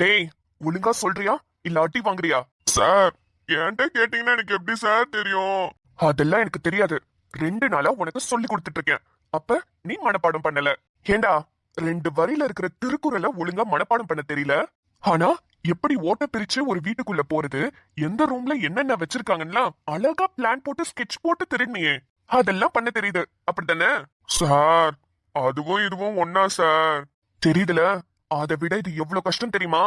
டேய், ஒழுங்கா சொல்றியா இல்ல அடி வாங்குறியா? சார், என்கிட்ட கேட்டீங்கன்னா எனக்கு எப்படி சார் தெரியும்? அதெல்லாம் எனக்கு தெரியாது. 2 நாளா உனக்கு சொல்லி கொடுத்துட்டு இருக்கேன். அப்ப நீ மனப்பாடம் பண்ணல. ஏண்டா, 2 வரியில இருக்கிற திருக்குறளை ஒழுங்கா மனப்பாடம் பண்ண தெரியல. ஆனா எப்படி ஓட்ட பிரிச்சு ஒரு வீட்டுக்குள்ள போறது, எந்த ரூம்ல என்னென்ன வச்சிருக்காங்கன்னா அழகா பிளான் போட்டு ஸ்கெட்ச் போட்டு திருடினியே, அதெல்லாம் பண்ண தெரியுது அப்படித்தானே? சார், அதுவும் இதுவும் ஒன்னா சார்? தெரியுதுல. அதை விட இது எவ்வளவு கஷ்டம் தெரியுமா?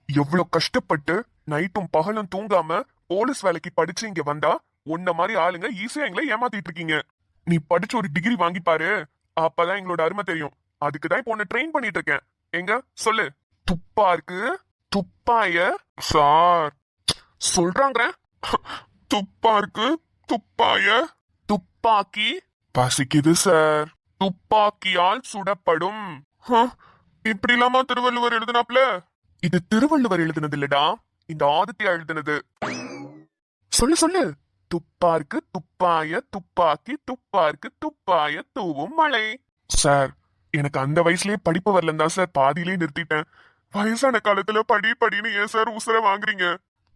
எவ்வளவு கஷ்டப்பட்டு நைட்டும் பகலும் தூங்காம போலீஸ் வேலைக்கு படிச்சு இங்க வந்தா உன்ன மாதிரி ஆளுங்க ஈஸியா எங்களை ஏமாத்திட்டு இருக்கீங்க. நீ படிச்சு ஒரு டிகிரி வாங்கி பாரு, அப்பதான் எங்களோட அருமை தெரியும். அதுக்குதான் இப்போ உன்னை ட்ரெயின் பண்ணிட்டு இருக்கேன். எங்க சொல்லு. துப்பா இருக்கு, துப்பாய. சார் சொல்றாங்க. துப்பா இருக்கு, துப்பாய. துப்பாக்கி பசிக்குது சார். துப்பாக்கியால் சுடப்படும். இப்படி இல்லாம திருவள்ளுவர் எழுதினாப்ல? இது திருவள்ளுவர் எழுதினது இல்லடா, இந்த ஆதித்யா எழுதினது. சொல்லு சொல்லு. துப்பாருக்கு துப்பாய துப்பாக்கி, துப்பாருக்கு துப்பாய தூவும் மழை. சார், எனக்கு அந்த வயசுலயே படிப்பு வரலன்னு தான் சார் பாதியிலே நிறுத்திட்டேன். வயசான காலத்துல படி படின்னு ஏன் சார் உசுர வாங்குறீங்க?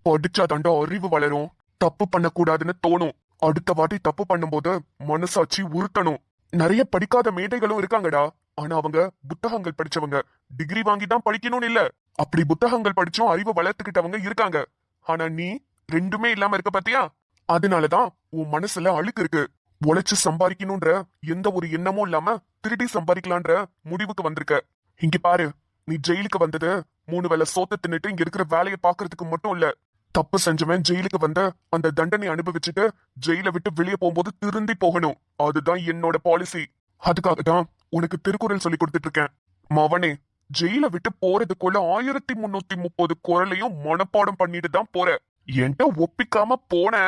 படிச்சா தாண்டா அறிவு வளரும். தப்பு பண்ணக்கூடாதுன்னு தோணும். அடுத்த வாட்டி தப்பு பண்ணும்போது மனசாட்சி உறுத்தணும். நிறைய படிக்காத மேதைகளும் இருக்காங்கடா. ஆனா அவங்க புத்தகங்கள் படிச்சவங்க. டிகிரி வாங்கி தான் படிக்கணும்னு இல்ல. அப்படி புத்தகங்கள் படிச்சும் அறிவை வளர்த்துக்கிட்டவங்க இருக்காங்க. ஆனா நீ ரெண்டுமே இல்லாம இருக்க பாத்தியா? அதனாலதான் உன் மனசுல அழுக்கு இருக்கு. உழைச்சு சம்பாதிக்கணும்ன்ற எந்த ஒரு எண்ணமும் இல்லாம திருடி சம்பாதிக்கலான்ற முடிவுக்கு வந்திருக்க. இங்க பாரு, நீ ஜெயிலுக்கு வந்தது 3 வேளை சோத்த தின்னுட்டு இங்க இருக்கிற வேலையை பாக்குறதுக்கு மட்டும் இல்ல. தப்பு செஞ்சவன் ஜெயிலுக்கு வந்த அந்த தண்டனை அனுபவிச்சுட்டு ஜெயில விட்டு வெளியே போகும்போது திருந்தி போகணும். அதுதான் என்னோட பாலிசி. அதுக்காக தான் உனக்கு திருக்குறள் சொல்லி கொடுத்துட்டு இருக்கேன். மவனே, ஜெயில விட்டு போறதுக்குள்ள 1330 குறளையும் மனப்பாடம் பண்ணிட்டு தான் போற. என்கிட்ட ஒப்பிக்காம போன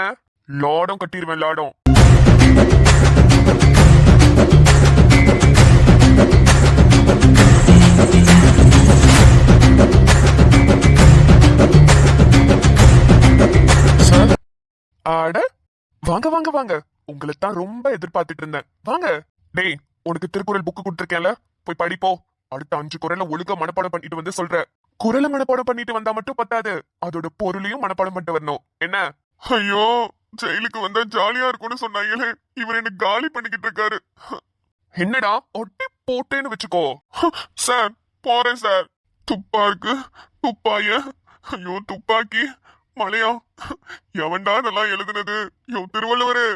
லாடம் கட்டிடுவேன், லாடம். சார், ஆட வாங்க வாங்க வாங்க. உங்களை தான் ரொம்ப எதிர்பார்த்துட்டு இருந்தேன். வாங்க. டேய், உனக்கு திருக்குறள் புக்கு கொடுத்துருக்கேன்ல, போய் படிப்போ. அடுத்த 5 குறளை ஒழுங்கா மனப்பாடம் பண்ணிட்டு வந்து சொல்ற. குறளை மனப்பாடம் பண்ணிட்டு வந்தா மட்டும் பத்தாது, அதோட பொருளையும் மனப்பாடம் பண்ணிட்டு வரணும். என்ன? ஐயோ, ஜெயிலுக்கு வந்தா ஜாலியா இருக்கும்னு சொன்னாங்களே, இவர் என்ன காலி பண்ணிக்கிட்டு இருக்காரு. என்னடா ஒட்டி போட்டேன்னு வச்சுக்கோ. சார், போறேன் சார். துப்பா இருக்கு, துப்பாய. ஐயோ, துப்பாக்கி மலையா? எவன்டா இதெல்லாம் எழுதுனது? யோ திருவள்ளுவரு.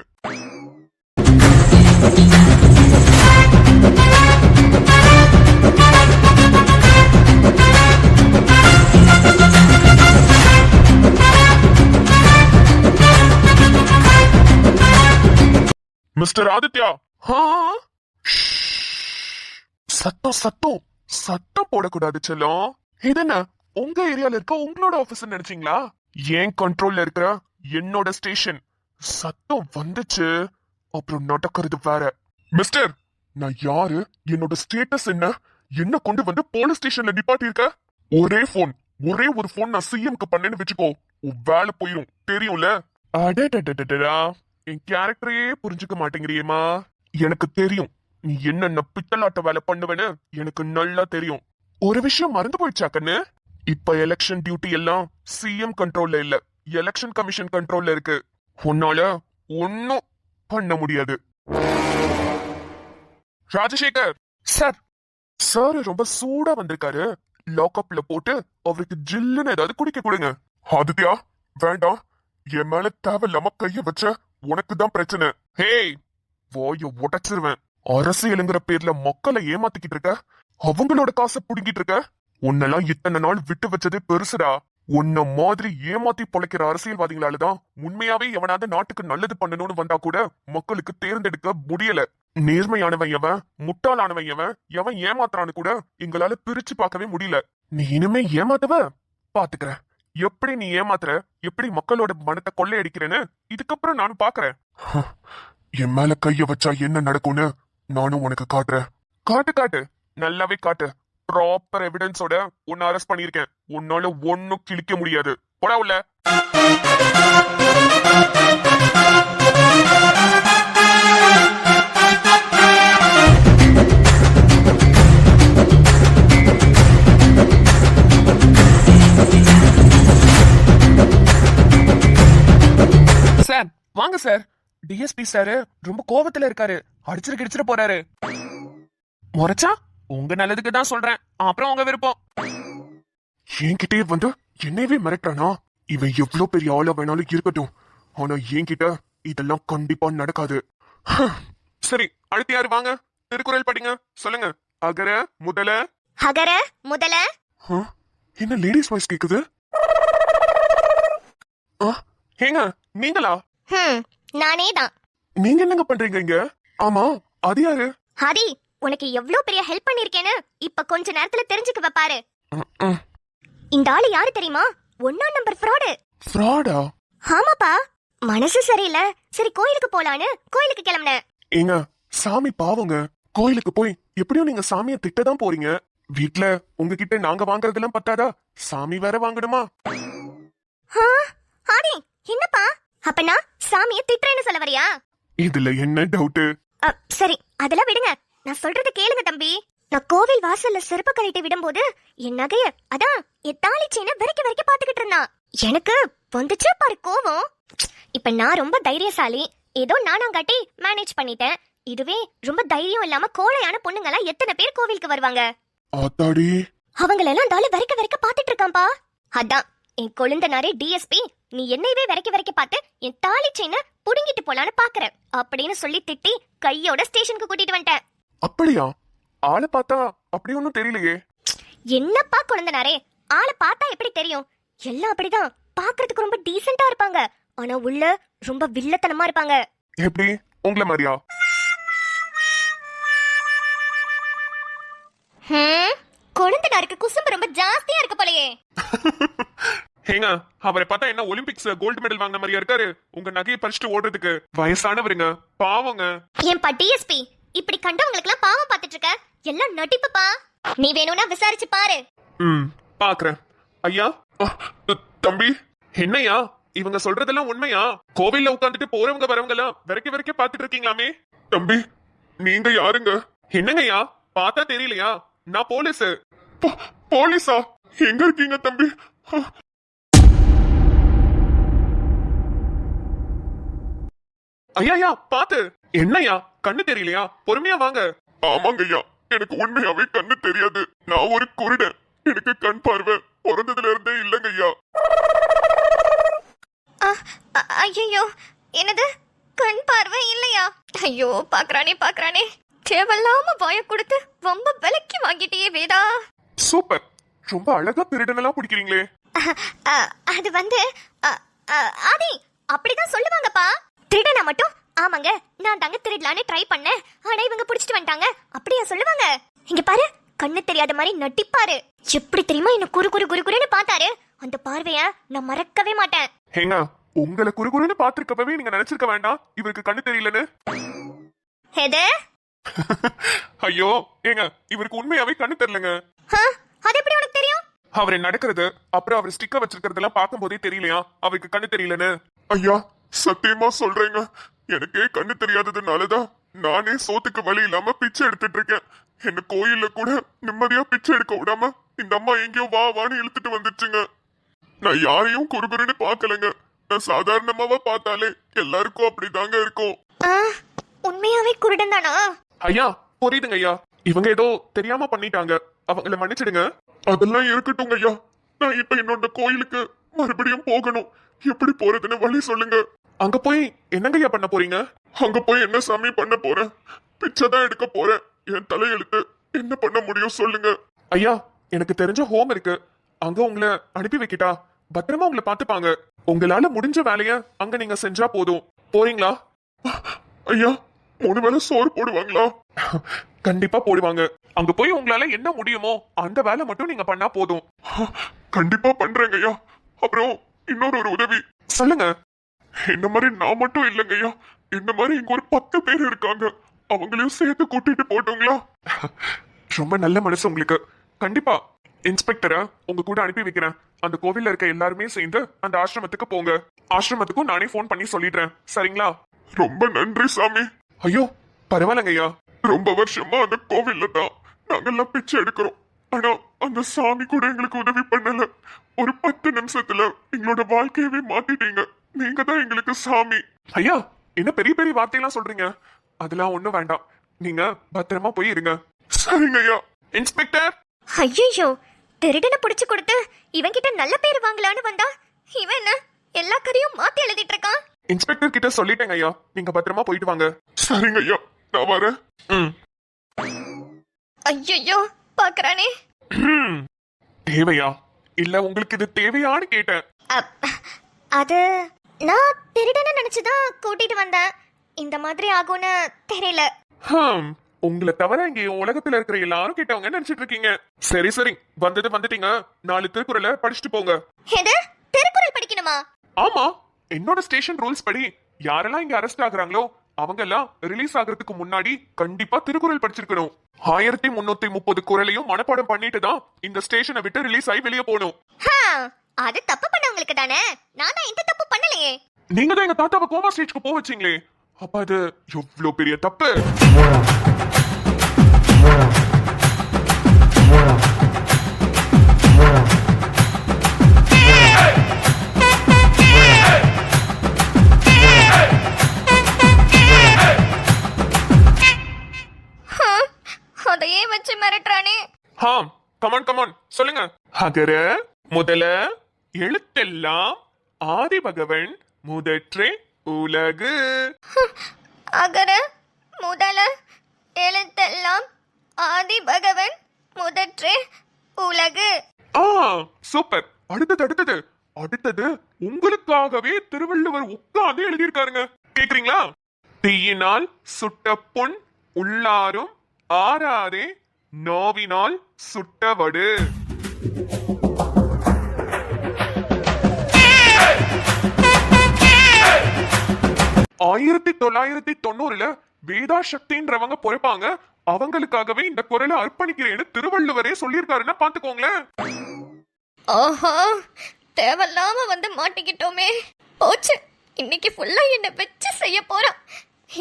மிஸ்டர் ஆதித்யா. சத்தம் சத்தம் சத்தம் போடக்கூடாது செல்லம். இது என்ன, உங்க ஏரியால இருக்க உங்களோட ஆபீஸ் நினைச்சீங்களா? ஏன் கண்ட்ரோல்ல இருக்கிற என்னோட ஸ்டேஷன். சத்தம் வந்துச்சு, அப்புறம் நடக்கிறது வேற. மிஸ்டர், நான் யாரு, என்னோட ஸ்டேட்டஸ் என்ன, என்ன கொண்டு வந்து போலீஸ் ஸ்டேஷன்ல நிப்பாட்டி இருக்க? ஒரே ஒரு போன் நான் சிஎம்க்கு பண்ணேன்னு வச்சுக்கோ, உன் வேலை போயிரும், தெரியும்ல? அடடடடடா, என் கேரக்டரையே புரிஞ்சுக்க மாட்டேங்கிறியேமா. எனக்கு தெரியும் நீ என்னென்ன பித்தலாட்ட வேலை பண்ணுவேன்னு எனக்கு நல்லா தெரியும். ஒரு விஷயம் மறந்து போயிடுச்சா கண்ணு? இப்ப எலெக்ஷன் டியூட்டி எல்லாம் சிஎம் கண்ட்ரோல்ல இல்ல, எலெக்ஷன் கமிஷன் கண்ட்ரோல்ல இருக்கு. உன்னால ஒன்னும் பண்ண முடியாது. ராஜசேகர் சார். சார் ரொம்ப சூடா வந்திருக்காரு. லாக்அப்ல போட்டு அவருக்கு ஜில்லுன்னு ஏதாவது குடிக்க கொடுங்க. ஆதித்யா, வேண்டாம். என் மேல தேவையில்லாம கைய வச்ச உனக்கு தான் பிரச்சனை. ஹேய், வாய உடைச்சிருவேன். அரசியலுங்கிற பேர்ல மக்களை ஏமாத்திக்கிட்டு இருக்க, அவங்களோட காசை புடுங்கிட்டு இருக்க. உன்னெல்லாம் இத்தனை நாள் விட்டு வச்சதே பெருசுடா. உன்ன மாதிரி ஏமாத்தி பொழைக்கிற அரசியல்வாதிகளாலதான் உண்மையாவே எவனாவது நாட்டுக்கு நல்லது பண்ணணும்னு வந்தா கூட மக்களுக்கு தேர்ந்தெடுக்க முடியல. நேர்மையானவன் எவன், முட்டாளானவன் எவன், எவன் ஏமாத்துறான்னு கூட எங்களால பிரிச்சு பார்க்கவே முடியல. நீ இனிமே ஏமாத்தவ பாத்துக்கிற. எப்படி நீ ஏமாத்துற, எப்படி மக்களோட மனத்தை கொள்ளையடிக்கிறேன்னு இதுக்கப்புறம் நானும் பாக்குறேன். என் மேல கைய வச்சா என்ன நடக்கும்னு நானும் உனக்கு காட்டுறேன். காட்டு காட்டு, நல்லாவே காட்டு. ப்ராப்பர் எவிடன்ஸோட உன்னை அரெஸ்ட் பண்ணிருக்கேன். உன்னால ஒன்னும் கிழிக்க முடியாது. போடா உள்ள. வாங்க சார். டிஎஸ்பி சார் ரொம்ப கோவத்துல இருக்காரு. அடிச்சிட்டு போறாரு. முறைச்சா உங்க நல்லதுக்கு தான் சொல்றேன், அப்புறம் உங்க விருப்பம். என்கிட்டயே வந்து என்னையவே மிரட்டுறானா? இவன் எவ்வளவு பெரிய ஆளா வேணாலும் இருக்கட்டும், ஆனா என்கிட்ட இதெல்லாம் கண்டிப்பா நடக்காது. சரி, அடுத்து யாரு? வாங்க, திருக்குறள் படிங்க. சொல்லுங்க. அகர முதல. அகர முதல. என்ன லேடிஸ் வாய்ஸ் கேக்குது? ஏங்க நீங்களா? நானே தான். நீங்க என்னங்க பண்றீங்க இங்க? ஆமா, அது யாரு? ஹரி, உனக்கு எவ்வளவு பெரிய ஹெல்ப் பண்ணிருக்கேன்னு இப்ப கொஞ்ச நேரத்துல தெரிஞ்சுக்குவ பாரு. இந்த ஆளு யாரு தெரியுமா? 1ஆம் நம்பர் ஃப்ராடு. ஃப்ராடா? ஆமாப்பா, மனசு சரியில்லை, சரி கோயிலுக்கு போலான்னு கோயிலுக்கு கிளம்புனேன். ஏங்க, சாமி பாவங்க. கோயிலுக்கு போய் எப்படியும் நீங்க சாமியை திட்டதான் போறீங்க. வீட்ல உங்ககிட்ட நாங்க வாங்குறதெல்லாம் பத்தாதா, சாமி வேற வாங்கணுமா? ஹரி, என்னப்பா அப்பனா சாமியை திட்டுறேன்னு சொல்ல வரியா? இதுல என்ன டவுட்? சரி, அதெல்லாம் விடுங்க. நான் சொல்றது கேளுங்க தம்பி. நான் கோவில் வாசல்ல செருப்பு கழட்டி விடும்போது என் நகைய, அதான் என் தாலி செயினை வரைக்கும் பாத்துக்கிட்டு இருந்தான். எனக்கு வந்துச்சே பாரு கோவம். இப்ப நான் ரொம்ப தைரியசாலி, ஏதோ நானாங்காட்டி மேனேஜ் பண்ணிட்டேன். இதுவே ரொம்ப தைரியம் இல்லாம கோழையான பொண்ணுங்களா எத்தனை பேர் கோவிலுக்கு வருவாங்க. ஆத்தாடி, அவங்களெல்லாம் தாலி வரைக்க பாத்துட்டு இருக்கான்பா. அதான் என் கொழுந்தனாரே டிஎஸ்பி, நீ என்னையவே வரைக்க பார்த்து என் தாலி செயினை புடுங்கிட்டு போலான்னு பாக்குற அப்படின்னு சொல்லி திட்டி கையோட ஸ்டேஷனுக்கு கூட்டிட்டு வந்துட்டேன். அப்படியா? ஆளை பார்த்தா அப்படி ஒன்னும் தெரியலையே. என்னப்பா கொழுந்தனாரே, ஆளை பார்த்தா எப்படி தெரியும்? எல்லாம் அப்படிதான், பாக்குறதுக்கு ரொம்ப டீசென்ட்டா இருப்பாங்க, ஆனா உள்ள ரொம்ப வில்லத்தனமா இருப்பாங்க. எப்படி, உங்கள மாதிரியா? கொழுந்தனாருக்கு குசும்பு ரொம்ப ஜாஸ்தியா இருக்கு போலயே. ஏங்க, அவரை பார்த்தா என்ன ஒலிம்பிக்ஸ் கோல்டு மெடல் வாங்கின மாதிரியா இருக்காரு? உங்க நகையை பறிச்சுட்டு ஓடுறதுக்கு வயசானவருங்க, பாவங்க. ஏன்பா டிஎஸ்பி, இப்படி கண்டவங்களுக்கு எல்லாம் பாவம் பார்த்துட்டு இருக்க? எல்லாம் நடிப்புப்பா. நீ வேணும்னா விசாரிச்சு பாரு. பாக்குறேன். ஐயா, தம்பி, என்னையா இவங்க சொல்றதெல்லாம் உண்மையா? கோவில்ல உட்காந்துட்டு போறவங்க வரவங்க எல்லாம் வரைக்க பாத்துட்டு இருக்கீங்களாமே. தம்பி, நீங்க யாருங்க? என்னங்கய்யா, பார்த்தா தெரியலையா? நான் போலீஸ். போலீஸா? எங்க இருக்கீங்க தம்பி? ஐயா, பாத்து. என்னையா, கண்ணு தெரியலையா? பொறுமையா வாங்க. ஆமாங்க ஐயா, எனக்கு உண்மையாவே கண்ணு தெரியாது. நான் ஒரு குருடன். எனக்கு கண் பார்வை பிறந்ததுல இருந்தே இல்லங்க ஐயா. ஐயோ, என்னது கண் பார்வை இல்லையா? ஐயோ, பாக்குறானே தேவையில்லாம வாய கொடுத்து ரொம்ப விலைக்கு வாங்கிட்டே வேதா. சூப்பர், ரொம்ப அழகா திருடனெல்லாம் பிடிக்கிறீங்களே. அது வந்து ஆதி அப்படிதான் சொல்லுவாங்கப்பா. திருடனா மட்டும் ஆமாங்க, நான் தாங்க திருடலான்னு ட்ரை பண்ணேன், ஆனா இவங்க புடிச்சிட்டு வந்துட்டாங்க, அப்படியா சொல்லுவாங்க? இங்க பாரு, கண்ணு தெரியாத மாதிரி நட்டிப்பாரு. எப்படி தெரியுமா என்ன குறுன்னு பார்த்தாரு? அந்த பார்வைய நான் மறக்கவே மாட்டேன். ஏங்க, உங்களை குறுன்னு பாத்துருக்கப்பவே நீங்க நினைச்சிருக்க வேண்டாம் இவருக்கு கண்ணு தெரியலன்னு. எது? ஐயோ ஏங்க, இவருக்கு உண்மையாவே கண்ணு தெரியலங்க. அது எப்படி உனக்கு தெரியும்? அவரை நடக்கிறது, அப்புறம் அவர் ஸ்டிக்கர் வச்சிருக்கிறதெல்லாம் பார்க்கும் போதே தெரியலையா அவருக்கு கண்ணு தெரியலன்னு? ஐயா, சத்தியமா சொல்றேங்க, எனக்கே கண்ணு தெரியாததுனாலதான் நானே சோத்துக்கு வழி இல்லாம பிச்சை எடுத்துட்டு இருக்கேன். என்ன கோயில்ல கூட நிம்மதியா பிச்சை எடுக்க விடாம இந்த அம்மா எங்கேயோ வான்னு இழுத்துட்டு வந்துருச்சுங்க. நான் யாரையும் குறுகுறுன்னு பாக்கலங்க, நான் சாதாரணமாவா பார்த்தாலே எல்லாருக்கும் அப்படிதாங்க இருக்கும். உண்மையாவே குருடன் தானா? ஐயா, புரியுதுங்க ஐயா, இவங்க ஏதோ தெரியாம பண்ணிட்டாங்க, அவங்கள மன்னிச்சிடுங்க. அதெல்லாம் இருக்கட்டும் ஐயா, நான் இப்ப என்னோட கோயிலுக்கு மறுபடியும் போகணும். எப்படி போறதுன்னு வழி சொல்லுங்க. அங்க போய் என்னங்க ஐயா பண்ண போறீங்க? அங்க போய் என்ன சாமி பண்ண போறேன்? பிச்சைதான் எடுக்க போறேன். என் தலையெழுத்து, என்ன பண்ண முடியும் சொல்லுங்க. ஐயா, எனக்கு தெரிஞ்ச ஹோம் இருக்கு, அங்க உங்களை அனுப்பி வைக்கிட்டா? பத்திரமா உங்களை பாத்துப்பாங்க. உங்களால முடிஞ்ச வேலைய அங்க நீங்க செஞ்சா போதும். போறீங்களா? ஐயா, 3 வேளை சோறு போடுவாங்களா? கண்டிப்பா போடுவாங்க. அங்க போய் உங்களால என்ன முடியுமோ அந்த வேலை மட்டும் நீங்க பண்ணா போதும். கண்டிப்பா பண்றேங்க ஐயா. அப்புறம் இன்னொரு உதவி சொல்லுங்க. என்ன மாதிரி நான் மட்டும் இல்லைங்க ஐயா, என்ன மாதிரி இங்க ஒரு 10 பேர் இருக்காங்க, அவங்களையும் சேர்த்து கூட்டிட்டு போட்டோங்களா? ரொம்ப நல்ல மனசு உங்களுக்கு. கண்டிப்பா இன்ஸ்பெக்டரை உங்க கூட அனுப்பி வைக்கிறேன். அந்த கோவில்ல இருக்க எல்லாருமே சேர்ந்து அந்த ஆசிரமத்துக்கு போங்க. ஆசிரமத்துக்கும் நானே போன் பண்ணி சொல்லிடுறேன், சரிங்களா? ரொம்ப நன்றி சாமி. ஐயோ, பரவாயில்லங்க ஐயா, ரொம்ப வருஷமா அந்த கோவில்ல தான் நாங்கெல்லாம் பிச்சை எடுக்கிறோம். ஆனா அந்த சாமி கூட எங்களுக்கு உதவி பண்ணல. ஒரு 10 நிமிஷத்துல எங்களோட வாழ்க்கையவே மாத்திட்டீங்க. நீங்க தான் எங்களுக்கு சாமி. ஐயா என்ன பெரிய பெரிய வார்த்தையெல்லாம் சொல்றீங்க? அதெல்லாம் ஒண்ணும் வேண்டாம். நீங்க பத்திரமா போய் இருங்க. சரிங்க ஐயா. இன்ஸ்பெக்டர். ஐயோ, திருடனை புடிச்சு கொடுத்து இவன்கிட்ட நல்ல பேர் வாங்கலான்னு வந்தா இவன் என்ன எல்லா கதையும் மாத்தி எழுதிட்டு இருக்கான். இன்ஸ்பெக்டர் கிட்ட சொல்லிட்டேங்க ஐயா, நீங்க பத்திரமா போயிட்டு வாங்க. சரிங்க ஐயா, நான் வரேன். ஐயோ, பாக்குறானே. தேவையா இல்ல உங்களுக்கு இது தேவையான்னு கேட்டேன். அது நான் திருடனை நினைச்சுதான் கூட்டிட்டு வந்தேன். இந்த மாதிரி ஆகும்னு தெரியல. உங்களை தவிர இங்க உலகத்துல இருக்கிற எல்லாரும் கேட்டவங்க நினைச்சிட்டு இருக்கீங்க. சரி சரி, வந்துட்டீங்க. 4 திருக்குறளை படிச்சுட்டு போங்க. எது, திருக்குறள் படிக்கணுமா? ஆமா, என்னோட ஸ்டேஷன் ரூல்ஸ் படி யாரெல்லாம் இங்க அரெஸ்ட் ஆகுறாங்களோ அவங்க எல்லாம் ரிலீஸ் ஆகுறதுக்கு முன்னாடி கண்டிப்பா திருக்குறள் படிச்சிருக்கணும். 1330 குறளையும் மனப்பாடம் பண்ணிட்டு தான் இந்த ஸ்டேஷனை விட்டு ரிலீஸ் ஆகி வெளியே போகணும். அது தப்பு பண்ணவங்களுக்கு தானே. நான் தான் எந்த தப்பு பண்ணலையே. நீங்க தான் எங்க தாத்தாவை கோமா ஸ்டேஜ்க்கு போக வச்சீங்களே, அப்ப அது எவ்வளவு பெரிய தப்பு. அதையே வச்சு மிரட்டுறானே. கமான் சொல்லுங்க. அகர முதல எழுத்தெல்லாம் ஆதி பகவன் முதற்றே உலகு. அகர முதல எழுத்தெல்லாம் ஆதி பகவன் முதற்றே உலகு. சூப்பர். அடுத்தது உங்களுக்காகவே திருவள்ளுவர் உட்கார்ந்து எழுதியிருக்காருங்க. கேக்குறீங்களா? தீயினால் சுட்ட புண் உள்ளாரும் ஆறாதே நோவினால் சுட்டவடு. ஆயிரத்தி 1990 வேதா சக்தின்றவங்க பொறுப்பாங்க. அவங்களுக்காகவே இந்த குரலை அர்ப்பணிக்கிறேன்னு திருவள்ளுவரே சொல்லியிருக்காருன்னா பாத்துக்கோங்களேன். ஓஹோ, தேவையில்லாம வந்து மாட்டிக்கிட்டோமே. போச்சு, இன்னைக்கு ஃபுல்லா என்ன வச்சு செய்ய போறான்.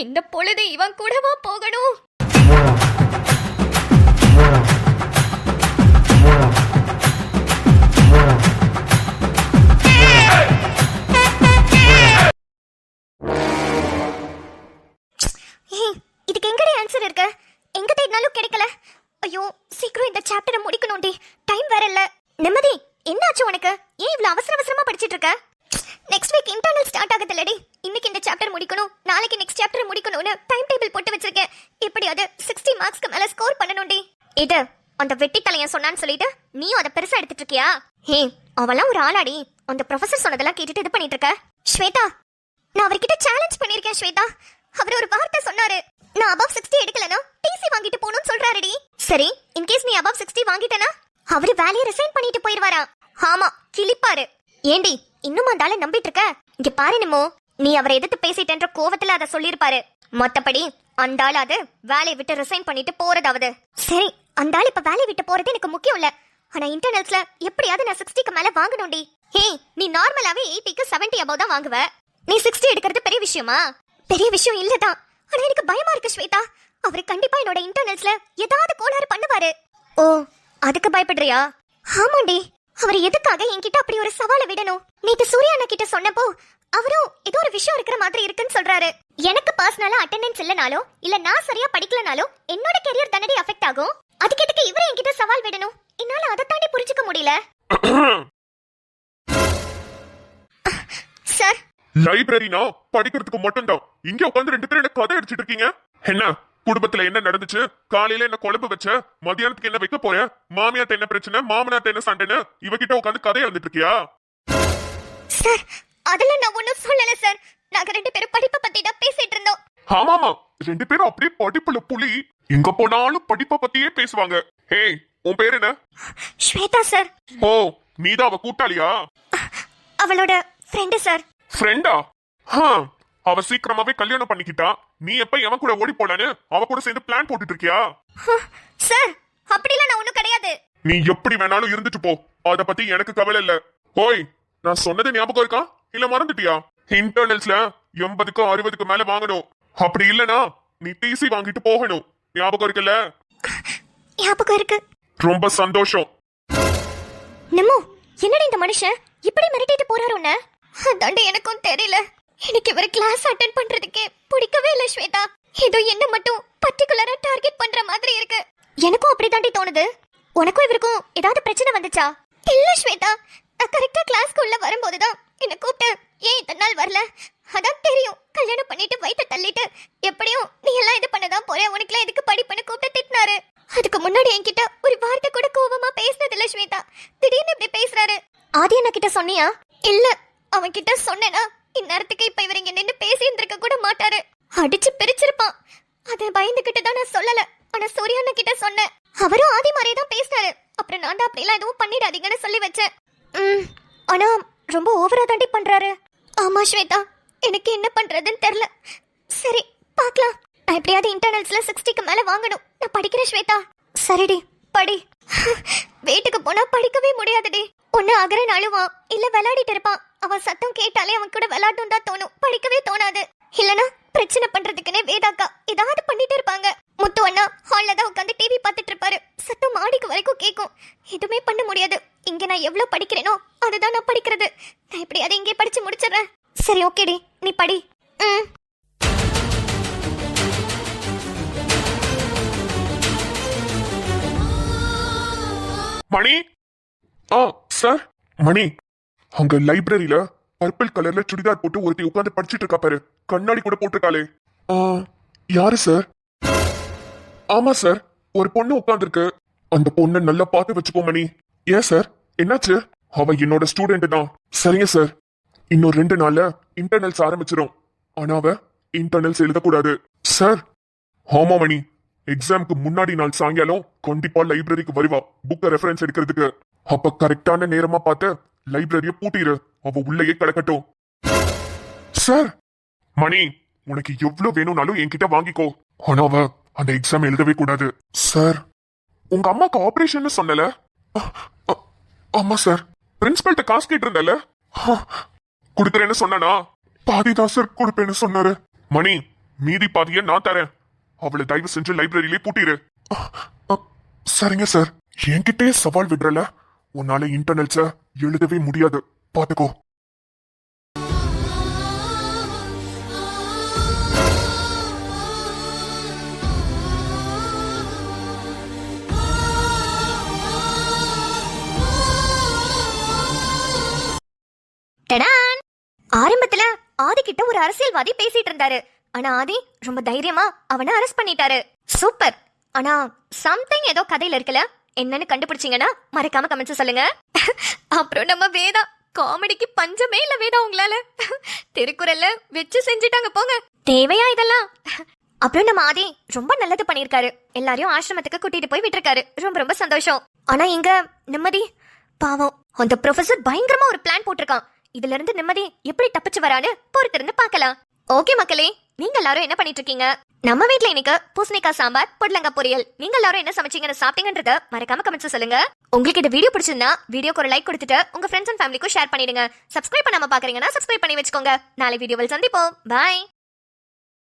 இந்த பொழுது இவன் கூடவா போகணும்? இதுக்கு எங்கடி ஆன்சர் இருக்கு? எங்க தேடினாலும் கிடைக்கல. ஐயோ, சீக்கிரம் இந்த சாப்டரை முடிக்கணும்டி. டைம் வேற இல்ல. நிம்மதி, என்னாச்சு உனக்கு? ஏன் இவ்வளவு அவசரமா படிச்சிட்டு இருக்க? நெக்ஸ்ட் வீக் இன்டர்னல் ஸ்டார்ட் ஆகுதுலடி. இன்னைக்கு இந்த சாப்டர் முடிக்கணும், நாளைக்கு நெக்ஸ்ட் சாப்டர் முடிக்கணும்னு டைம் டேபிள் போட்டு வச்சிருக்கேன். இப்படியாவது 60 மார்க்ஸ்க்கு மேல ஸ்கோர் பண்ணணும்டி. இது அந்த வெட்டி தலையன் சொன்னான்னு சொல்லிட்டு நீயும் அதை பெருசா எடுத்துட்டு இருக்கியா? அவெல்லாம் ஒரு ஆளாடி. அந்த ப்ரொஃபசர் சொன்னதெல்லாம் கேட்டுட்டு இது பண்ணிட்டு இருக்க. ஸ்வேதா, நான் அவர்கிட்ட சேலஞ்ச் பண்ணிருக்கேன். ஸ்வேதா, அவர் ஒரு வார்த்தை சொன்னாரு. நான் above 60 எடுக்கலனா டிசி வாங்கிட்டு போணும்னு சொல்றாருடி. சரி, இன் கேஸ் நீ above 60 வாங்கிட்டனா அவரு வேலையை ரிசைன் பண்ணிட்டு போயிடுவாரா? ஆமா, கிளிப்பாரு. ஏண்டி இன்னும் அந்த ஆளை நம்பிட்டு இருக்க? இங்க பாரு நிமோ, நீ அவரை எதிர்த்து பேசிட்டேன்ற கோவத்துல அதை சொல்லிருப்பாரு. மத்தபடி அந்த ஆள் அது வேலையை விட்டு ரிசைன் பண்ணிட்டு போறதாவது. சரி, அந்த ஆள் இப்ப வேலையை விட்டு போறது எனக்கு முக்கியம் இல்ல. ஆனா இன்டர்னல்ஸ்ல எப்படியாவது நான் 60க்கு மேல வாங்கணும்டி. நீ நார்மலாவே 80க்கு 70 above தான் வாங்குவ. நீ 60 எடுக்கிறது பெரிய விஷயமா? பெரிய விஷயம் இல்லதான். ஆனா எனக்கு பயமா இருக்கு ஸ்வேதா. அவரு கண்டிப்பா என்னோட இன்டர்னல்ஸ்ல ஏதாவது கோளாறு பண்ணுவாரு. ஓ, அதுக்கு பயப்படுறியா? ஆமாண்டி, அவர் எதுக்காக என்கிட்ட அப்படி ஒரு சவாலை விடணும்? நேத்து சூர்யா அண்ணா கிட்ட சொன்னப்போ அவரும் ஏதோ ஒரு விஷயம் இருக்கிற மாதிரி இருக்குன்னு சொல்றாரு. எனக்கு பர்சனலா அட்டெண்டன்ஸ் இல்லனாலோ இல்ல நான் சரியா படிக்கலனாலோ என்னோட கெரியர் தானடி அஃபெக்ட் ஆகும். அதுக்கு எதுக்கு இவரே என்கிட்ட சவால் விடணும்? என்னால அதை தாண்டி புரிஞ்சுக்க முடியல. சார், லைப்ரரினா படிக்கிறதுக்கு மட்டும்தான். இங்க உட்காந்து 2 பேரும் கதை அடிச்சிட்டு இருக்கீங்க. என்ன குடும்பத்துல என்ன நடந்துச்சு? காலையில என்ன குழம்பு வச்ச? மதியானத்துக்கு என்ன வைக்க போற? மாமியார்ட்ட என்ன பிரச்சனை? மாமனார்ட்ட என்ன சண்டைன்னு இவகிட்ட உட்காந்து கதை எழுதிட்டு இருக்கியா? சார், அதெல்லாம் நான் ஒண்ணும் சொல்லல சார். நாங்க 2 பேரும் படிப்பை பத்தி தான் பேசிட்டு இருந்தோம். ஆமாமா, 2 பேரும் அப்படியே படிப்புல புலி. எங்க போனாலும் படிப்பை பத்தியே பேசுவாங்க. உன் பேர் என்ன? ஸ்வேதா சார். ஓ, நீதான் அவ கூட்டாளியா? அவளோட ஃப்ரெண்டு சார். ஃப்ரெண்டா? அவ சீக்கிரமாவே கல்யாணம் பண்ணிக்கிட்டா. நீ எப்ப எவன் கூட ஓடி போலான்னு அவ கூட சேர்ந்து பிளான் போட்டுட்டு இருக்கியா? சார், அப்படிலாம் நான் ஒண்ணும் கிடையாது. நீ எப்படி வேணாலும் இருந்துட்டு போ, அத பத்தி எனக்கு கவலை இல்ல. ஓய், நான் சொன்னது ஞாபகம் இருக்கா இல்ல மறந்துட்டியா? இன்டர்னல்ஸ்ல 80க்கு 60க்கு மேல வாங்கணும். அப்படி இல்லனா நீ டிசி வாங்கிட்டு போகணும். ஞாபகம் இருக்குல்ல? ஞாபகம் இருக்கு. ரொம்ப சந்தோஷம். நம்மோ, என்னடி இந்த மனுஷன் இப்படி மிரட்டிட்டு போறாரு உன்ன? அதாண்டி எனக்கும் தெரியல. எனக்கு இவர் கிளாஸ் அட்டெண்ட் பண்றதுக்கே பிடிக்கவே இல்ல ஸ்வேதா. ஏதோ என்ன மட்டும் பர்టిక్యులரா டார்கெட் பண்ற மாதிரி இருக்கு. எனக்கும் அப்படிதாண்டி தோணுது. உனக்கும் இவருக்கும் ஏதாவது பிரச்சனை வந்துச்சா? இல்ல ஸ்வேதா, நான் கரெக்டா கிளாஸ்க்கு உள்ள வரும்போதுதான் என்ன கூப்பிட்டு ஏன் இத்தனை நாள் வரல, அதான் தெரியும் கல்யாணம் பண்ணிட்டு வயிற்ற தள்ளிட்டு எப்படியும் நீ எல்லாம் இது பண்ணதான் போற, உனக்குலாம் எதுக்கு படிப்புன்னு கூப்பிட்டு திட்டினாரு. அதுக்கு முன்னாடி என்கிட்ட ஒரு வார்த்தை கூட கோவமா பேசினது இல்ல ஸ்வேதா. திடீர்னு இப்படி பேசுறாரு. ஆதி அண்ணா கிட்ட சொன்னியா? இல்ல, அவன் கிட்ட சொன்னேனா இந்நேரத்துக்கு இப்ப இவர் இங்க நின்று பேசி இருந்திருக்க கூட மாட்டாரு. அடிச்சு பிரிச்சிருப்பான். அதை பயந்துகிட்டு தான் நான் சொல்லல. ஆனா சூர்யா அண்ணா கிட்ட சொன்னேன். அவரும் ஆதி மாதிரியே தான் பேசினாரு. அப்புறம் நான் தான் அப்படிலாம் எதுவும் பண்ணிடாதீங்கன்னு சொல்லி வச்சேன். ஆனா ரொம்ப ஓவரா தாண்டி பண்றாரு. ஆமா ஸ்வேதா, எனக்கு என்ன பண்றதுன்னு தெரியல. சரி பார்க்கலாம். நான் எப்படியாவது இன்டர்னல்ஸ்ல 60க்கு மேல வாங்கணும். நான் படிக்கிறேன் ஸ்வேதா. சரிடி படி. வீட்டுக்கு போனா படிக்கவே முடியாதுடி. ஒன்னு அகரன் அழுவான், இல்ல விளையாடிட்டு இருப்பான். அவன் சத்தம் கேட்டாலே அவன் கூட விளையாட்டும் தான் தோணும், படிக்கவே தோணாது. இல்லனா பிரச்சனை பண்றதுக்குன்னே வேதாக்கா ஏதாவது பண்ணிட்டு இருப்பாங்க. முத்து அண்ணா ஹால்ல தான் உட்காந்து டிவி பார்த்துட்டு இருப்பாரு. சத்தம் மாடிக்கு வரைக்கும் கேட்கும். எதுவுமே பண்ண முடியாது. இங்க நான் எவ்வளவு படிக்கிறேனோ அதுதான் நான் படிக்கிறது. நான் எப்படியாவது இங்கே படிச்சு முடிச்சிடுறேன். சரி ஓகேடி, நீ படி. மணி. சார். மணி, அங்க லைப்ரரியில பர்பிள் கலர்ல சுடிதார் போட்டு ஒருத்தி உட்காந்து படிச்சிட்டு இருக்கா பாரு, கண்ணாடி கூட போட்டிருக்காளே. யாரு சார்? ஆமா சார், ஒரு பொண்ணு உட்காந்துருக்கு. அந்த பொண்ணை நல்லா பார்த்து வச்சுக்கோ மணி. ஏன் சார், என்னாச்சு? அவ என்னோட ஸ்டூடெண்ட் தான். சரிங்க சார், இன்னும் 2 நாள்ல இன்டர்னல்ஸ் ஆரம்பிச்சிடும். ஆனா அவ இன்டர்னல்ஸ் எழுதக்கூடாது சார். ஆமா மணி, எக்ஸாமுக்கு முன்னாடி நாள் சாயங்காலம் கண்டிப்பா லைப்ரரிக்கு வருவா புக்க ரெஃபரன்ஸ் எடுக்கிறதுக்கு. அப்ப கரெக்டான நேரமா பார்த்து லைப்ரரிய பூட்டிரு, அவ உள்ளேயே கிடக்கட்டும். சார். மணி, உனக்கு எவ்வளவு வேணும்னாலும் என்கிட்ட வாங்கிக்கோ. ஆனா அவ அந்த எக்ஸாம் எழுதவே கூடாது சார். உங்க அம்மாக்கு ஆபரேஷன் சொன்னல? ஆமா சார். பிரின்சிபல்ட்ட காசு கேட்டு இருந்தல, குடுக்கறேன்னு சொன்னா பாதிதான் சார் கொடுப்பேன்னு சொன்னாரு. மணி, மீதி பாதிய நான் தரேன். அவளை தயவு செஞ்சு லைப்ரரியிலே பூட்டிரு. சரிங்க சார். என்கிட்டே சவால் விடுறல, உன்னால இன்டர்னல்ஸ எழுதவே முடியாது, பாத்துக்கோ. ஆரம்பத்துல ஆதி கிட்ட ஒரு அரசியல்வாதி பேசிட்டு இருந்தாரு. ஆனா ஆதி ரொம்ப தைரியமா அவனை அரெஸ்ட் பண்ணிட்டாரு. சூப்பர். ஆனா சம்திங் ஏதோ கதையில இருக்குல்ல, என்னன்னு கண்டுபிடிச்சீங்கன்னா மறக்காம கமெண்ட்ஸ் சொல்லுங்க. அப்புறம் நம்ம வேதா காமெடிக்கு பஞ்சமே இல்ல. வேதா உங்களால திருக்குறள்ல வச்சு செஞ்சுட்டாங்க போங்க. தேவையா இதெல்லாம்? அப்புறம் நம்ம ஆதி ரொம்ப நல்லது பண்ணிருக்காரு. எல்லாரையும் ஆசிரமத்துக்கு கூட்டிட்டு போய் விட்டுருக்காரு. ரொம்ப ரொம்ப சந்தோஷம். ஆனா இங்க நிம்மதி பாவம். அந்த ப்ரொஃபசர் பயங்கரமா ஒரு பிளான் போட்டிருக்கான். இதுல இருந்து நிம்மதி எப்படி தப்பிச்சு வரான்னு பொறுத்திருந்து பார்க்கலாம். ஓகே மக்களே, நீங்க எல்லாரும் என்ன பண்ணிட்டு இருக்கீங்க? நம்ம வீட்ல இன்னைக்கு பூசணிக்காய் சாம்பார், பொடலங்காய் பொரியல். நீங்க எல்லாரும் என்ன சமைச்சீங்கன்னு சாப்பிட்டீங்கன்றத மறக்காம கமெண்ட்ஸ் சொல்லுங்க. உங்களுக்கு இந்த வீடியோ பிடிச்சிருந்தா வீடியோக்கு ஒரு லைக் கொடுத்துட்டு உங்க ஃப்ரெண்ட்ஸ் அண்ட் ஃபேமிலிக்கும் ஷேர் பண்ணிடுங்க. சப்ஸ்கிரைப் பண்ணாம பாக்குறீங்கன்னா சப்ஸ்கிரைப் பண்ணி வச்சுக்கோங்க. நாளை வீடியோவில் சந்திப்போம். பாய்.